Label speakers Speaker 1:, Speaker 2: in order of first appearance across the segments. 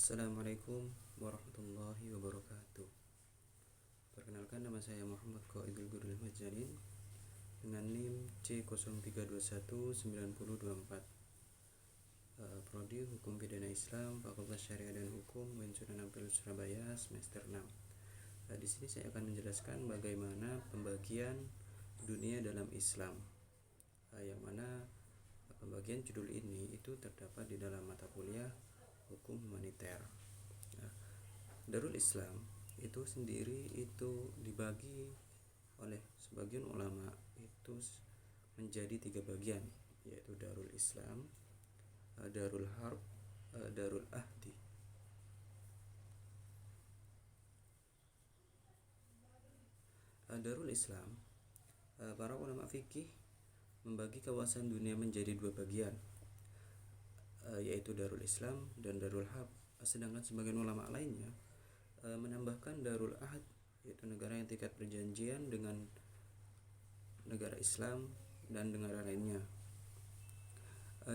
Speaker 1: Assalamualaikum warahmatullahi wabarakatuh. Perkenalkan, nama saya Muhammad Qaidul Gurul Majalin dengan NIM C03219024. Prodi Hukum Pidana Islam, Fakultas Syariah dan Hukum, UIN Sunan Ampel Surabaya, semester 6. Di sini saya akan menjelaskan bagaimana pembagian dunia dalam Islam, yang mana pembagian judul ini itu terdapat di dalam mata kuliah Hukum Humaniter. Darul Islam itu sendiri itu dibagi oleh sebagian ulama itu menjadi 3 bagian, yaitu Darul Islam, Darul Harb, Darul Ahdi. Darul Islam, para ulama fikih membagi kawasan dunia menjadi 2 bagian, yaitu Darul Islam dan Darul Harb. Sedangkan sebagian ulama lainnya menambahkan Darul Ahd, yaitu negara yang terikat perjanjian dengan negara Islam dan negara lainnya.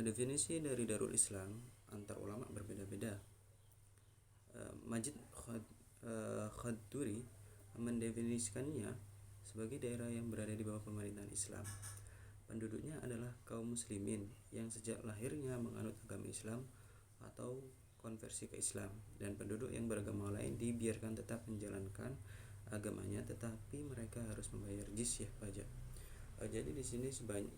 Speaker 1: Definisi dari Darul Islam antar ulama berbeda-beda. Majid Khadduri mendefinisikannya sebagai daerah yang berada di bawah pemerintahan Islam. Penduduknya adalah kaum muslimin yang sejak lahirnya menganut agama Islam atau konversi ke Islam, dan penduduk yang beragama lain dibiarkan tetap menjalankan agamanya, tetapi mereka harus membayar jizyah pajak. Jadi di sini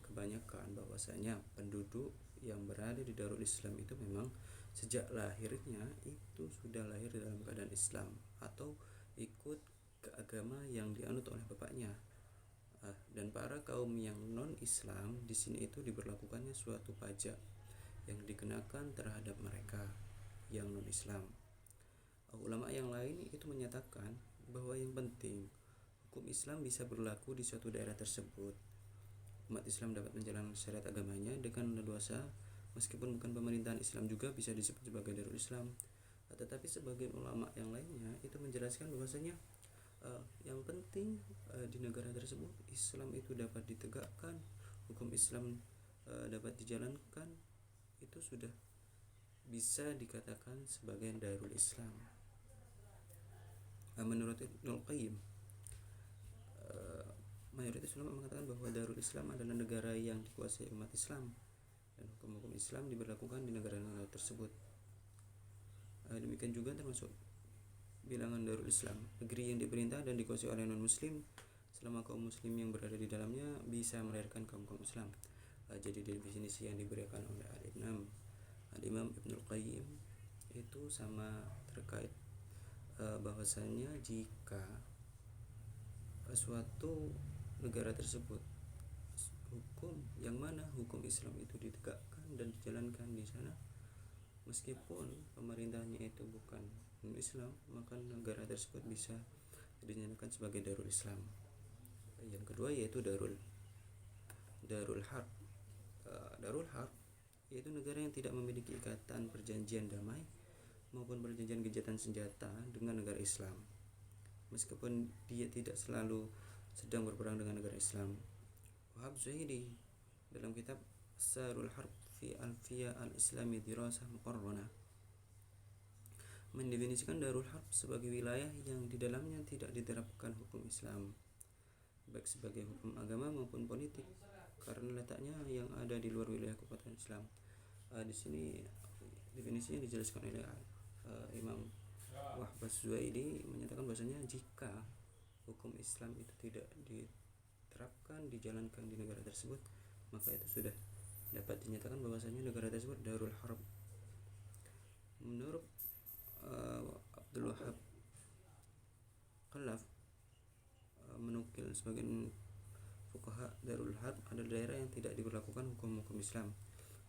Speaker 1: kebanyakan bahwasanya penduduk yang berada di Darul Islam itu memang sejak lahirnya itu sudah lahir dalam keadaan Islam atau ikut ke agama yang dianut oleh bapaknya. Dan para kaum yang non-Islam di sini itu diberlakukannya suatu pajak yang dikenakan terhadap mereka yang non-Islam. Ulama yang lain itu menyatakan bahwa yang penting hukum Islam bisa berlaku di suatu daerah tersebut. Umat Islam dapat menjalankan syariat agamanya dengan leluasa, meskipun bukan pemerintahan Islam juga bisa disebut sebagai Darul Islam. Tetapi sebagian ulama yang lainnya itu menjelaskan bahwasanya yang penting di negara tersebut Islam itu dapat ditegakkan, hukum Islam dapat dijalankan, itu sudah bisa dikatakan sebagai Darul Islam. Menurut Ibnul Qayyim, mayoritas ulama mengatakan bahwa Darul Islam adalah negara yang dikuasai umat Islam dan hukum-hukum Islam diberlakukan di negara-negara tersebut. Demikian juga termasuk bilangan Darul Islam, negeri yang diperintah dan dikuasai oleh non-muslim selama kaum muslim yang berada di dalamnya bisa melahirkan kaum-kaum Islam. Jadi definisi yang diberikan oleh Al-Imam Ibnul Qayyim itu sama terkait bahwasanya jika suatu negara tersebut hukum yang mana hukum Islam itu ditegakkan dan dijalankan di sana, meskipun pemerintahnya itu bukan Islam, maka negara tersebut bisa dinyatakan sebagai Darul Islam. Yang kedua yaitu Darul Harb. Darul Harb yaitu negara yang tidak memiliki ikatan perjanjian damai maupun perjanjian gencatan senjata dengan negara Islam, meskipun dia tidak selalu sedang berperang dengan negara Islam. Wahab Zuhaili dalam kitab Sarul Harb fi Alfiya al-Islami Dirasah Muqarranah mendefinisikan Darul Harb sebagai wilayah yang di dalamnya tidak diterapkan hukum Islam, baik sebagai hukum agama maupun politik, karena letaknya yang ada di luar wilayah kekuasaan Islam. Di sini definisinya dijelaskan oleh Imam Wahab Zuhaili menyatakan bahwasanya jika hukum Islam itu tidak diterapkan, dijalankan di negara tersebut, maka itu sudah dapat dinyatakan bahwasanya negara tersebut Darul Harb. Menurut Abdul Wahab Khalaf menukil sebagian fuqaha, Darul Harb adalah daerah yang tidak diberlakukan hukum-hukum Islam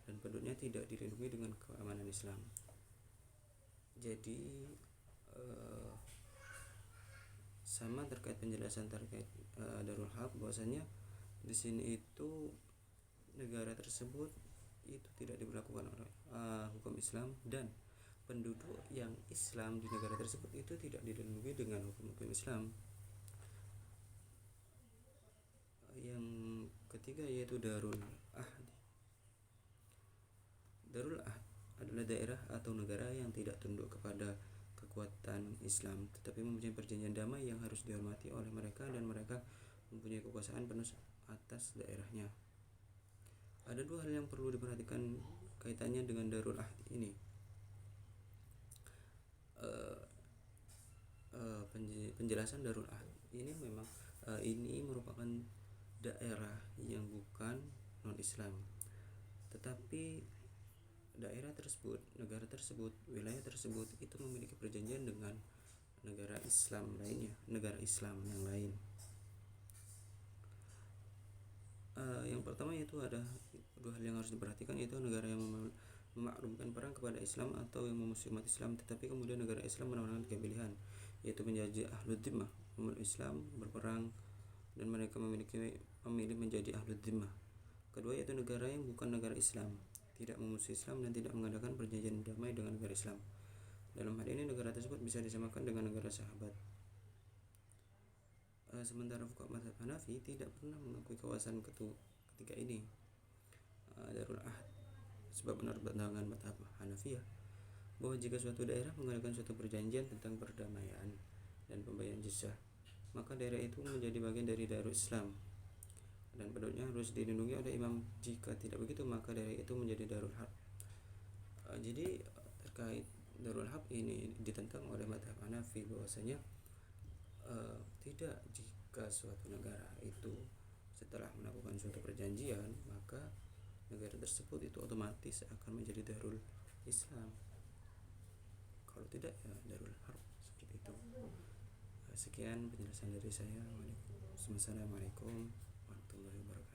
Speaker 1: dan penduduknya tidak dilindungi dengan keamanan Islam. Jadi sama terkait penjelasan terkait Darul Harb, bahwasanya di sini itu negara tersebut itu tidak diberlakukan oleh hukum Islam dan penduduk yang Islam di negara tersebut itu tidak dilindungi dengan hukum-hukum Islam. Yang ketiga yaitu Darul Ahd. Darul Ahd adalah daerah atau negara yang tidak tunduk kepada kekuatan Islam, tetapi mempunyai perjanjian damai yang harus dihormati oleh mereka dan mereka mempunyai kekuasaan penuh atas daerahnya. Ada dua hal yang perlu diperhatikan kaitannya dengan Darul Ahd ini. Penjelasan Darul Ahd ini memang ini merupakan daerah yang bukan non-Islam, tetapi daerah tersebut, negara tersebut, wilayah tersebut itu memiliki perjanjian dengan negara Islam lainnya, negara Islam yang lain. Yang pertama yaitu ada dua hal yang harus diperhatikan, yaitu negara yang memaklumkan perang kepada Islam atau yang memusuhi umat Islam, tetapi kemudian negara Islam menawarkan tiga pilihan, yaitu menjadi ahlul dhimmah, umat Islam berperang dan mereka memilih menjadi ahlul dhimmah. Kedua yaitu negara yang bukan negara Islam, tidak memusuhi Islam dan tidak mengadakan perjanjian damai dengan negara Islam. Dalam hal ini negara tersebut bisa disamakan dengan negara sahabat. Sementara fuqaha mazhab Hanafi tidak pernah mengakui kawasan ketiga ini, Darul Ahd, sebab menurut pandangan mazhab Hanafiyah bahwa jika suatu daerah mengadakan suatu perjanjian tentang perdamaian dan pembayaran jizyah, maka daerah itu menjadi bagian dari Darul Islam dan penduduknya harus dilindungi oleh imam. Jika tidak begitu, maka daerah itu menjadi Darul Harb. Jadi terkait Darul Harb ini ditentang oleh mazhab Hanafi bahwasanya tidak, jika suatu negara itu setelah melakukan suatu perjanjian, maka negara tersebut itu otomatis akan menjadi Darul Islam. Kalau tidak ya Darul Harb, seperti itu. Sekian penjelasan dari saya. Wassalamualaikum warahmatullahi wabarakatuh.